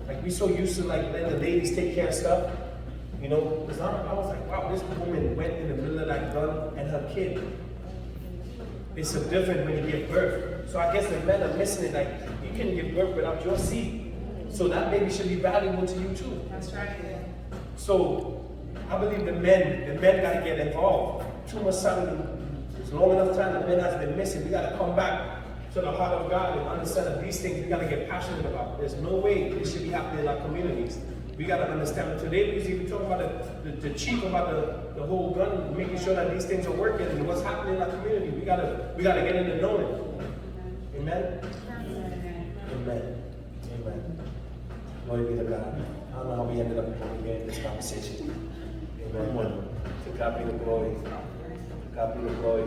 Like we so used to like letting the ladies take care of stuff, you know. Because I was like, wow, this woman went in the middle of that gun and her kid. It's so different when you give birth. So I guess the men are missing it. Like you can give birth without your seed, so that baby should be valuable to you too. That's right. So I believe the men gotta get involved. Too much time, it's long enough time the men has been missing. We gotta come back to the heart of God and understand that these things we gotta get passionate about. There's no way this should be happening in our communities. We gotta understand that today we talk about the chief about the whole gun, making sure that these things are working and what's happening in our community. We gotta get into knowing. Amen? Amen. Amen. Glory be to God. I don't know how we ended up here in this conversation. Amen. To God be the glory. To God be the glory.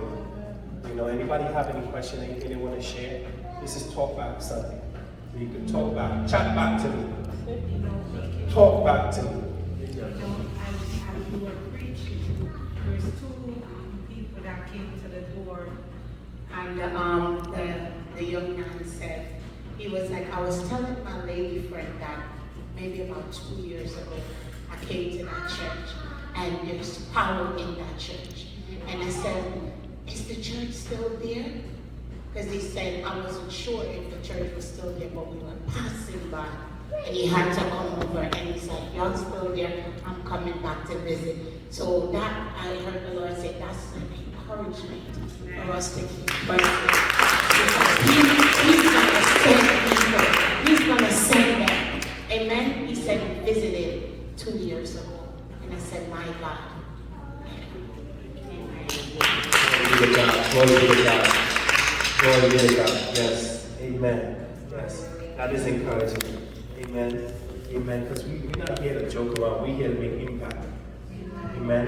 You know, anybody have any question, anything they want to share? This is Talk Back Sunday. So you can talk back, chat back to me. Talk back to me. As you were preaching, there's two people that came to the door, and the young man said, he was like, I was telling my lady friend that maybe about 2 years ago, I came to that church, and there's power in that church. And I said, is the church still there? Because he said, I wasn't sure if the church was still there, but we were passing by. And he had to come over, and he said, y'all still there? I'm coming back to visit. So that, I heard the Lord say, that's an encouragement for us to keep praying. He's going to send people. He's going to send them. Amen? He said he visited 2 years ago. And I said, my God. Glory be to God. Glory be to God. Glory be to God. Yes. Amen. Yes. That is encouraging. Amen. Amen. Because we're not here to joke around. We're here to make impact. Amen.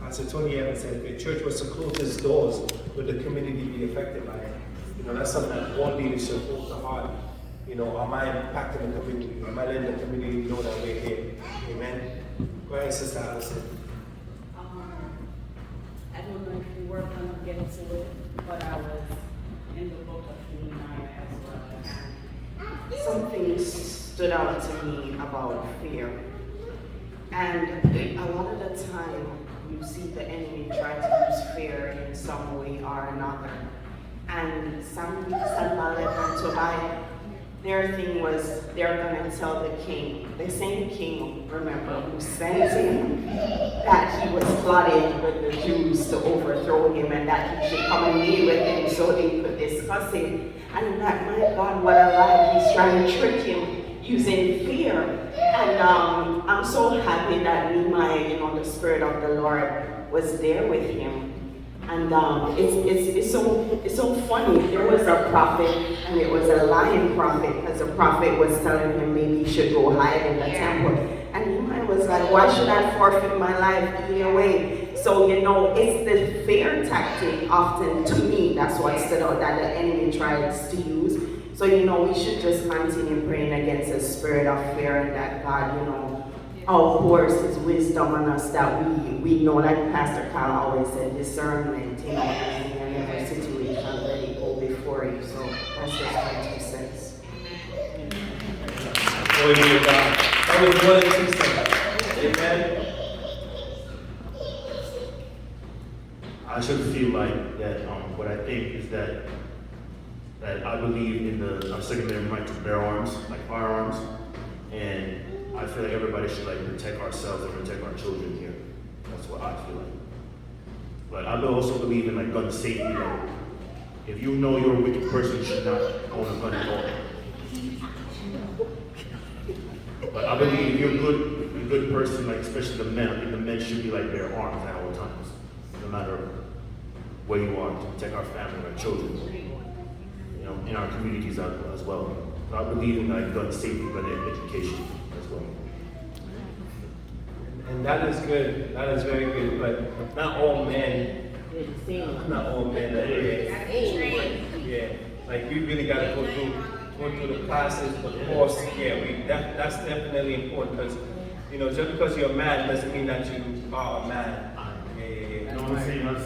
Pastor Tony Evans said, if the church was to close its doors, would the community be affected by it? You know, that's something that all leaders should hold to heart. You know, am I impacting the community? Am I letting the community know that we're here? Amen. Go ahead, Sister Allison. I don't know if we were going to get to it, but I was in the book of Nehemiah as well. And something stood out to me about fear. And a lot of the time, you see the enemy try to use fear in some way or another. And Sanballat and Tobiah, their thing was they're going to tell the king, the same king, remember, who sent him, that he was plotting with the Jews to overthrow him and that he should come and meet with him so they could discuss it. And that, my God, what a lie, he's trying to trick him using fear. And I'm so happy that Nehemiah, the Spirit of the Lord was there with him. And it's so funny. There was a prophet, and it was a lying prophet, because the prophet was telling him maybe he should go hide in the temple. And Nehemiah was like, why should I forfeit my life either way? So, it's the fear tactic often, to me, that's what stood out, that the enemy tries to use. So, we should just continue praying against the spirit of fear, and that God, pours his wisdom on us, that we know, like Pastor Kyle always said, discernment, in every situation, let it go before you. So that's just my 2 cents. Glory be to God. That was more than 2 cents. Amen. I should feel like that. What I think is that I believe in the Second Amendment right to bear arms, like firearms, and I feel like everybody should protect ourselves and protect our children here. That's what I feel like. But I also believe in gun safety. If you know you're a wicked person, you should not own a gun at all. But I believe if you're a good person, especially the men, I think the men should be bear arms at all times, no matter where you are, to protect our family, our children, in our communities as well. So I believe in gun safety, gun education as well. And that is good. That is very good. But not all men. Not all men are here. Yeah. We really got to go through the classes, the course. Yeah. That's definitely important, because just because you're a man doesn't mean that you are a man. Yeah. No, I'm saying gun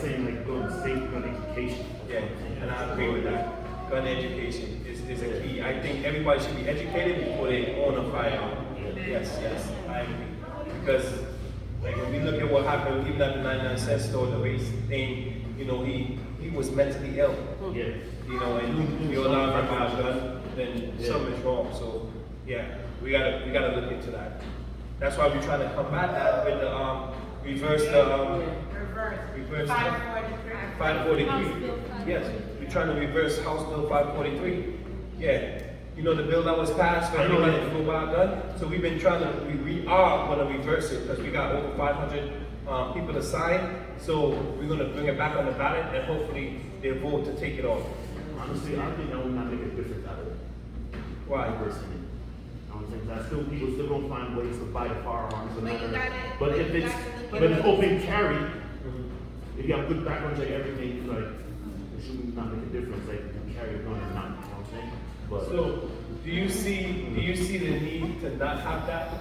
safety, gun education. Yeah. And I agree with that. Gun education is is a key. I think everybody should be educated before they own a firearm. Yes, I agree. Because like when we look at what happened even at the 99-cent store, the race thing, you know, he was mentally ill. Yeah. You know, and you allow him to have a gun, then something is wrong. So yeah, we gotta look into that. That's why we're trying to combat that with the reverse Reverse. 543. Yes, we're trying to reverse House Bill 543. Yeah, you know the bill that was passed for everybody to go buy a gun. So we've been trying to, we are going to reverse it because we got over 500 people to sign. So we're going to bring it back on the ballot and hopefully they'll vote to take it off. Honestly, I think that would not make a difference at all. Why? Personally. I don't think that still people still gonna find ways to buy the firearms. But you gotta- But but if you it's gotta- but if open carry, if you have good background check, everything like it should not make a difference. Like you carry a gun or not, you know what I'm saying? But So do you see the need to not have that?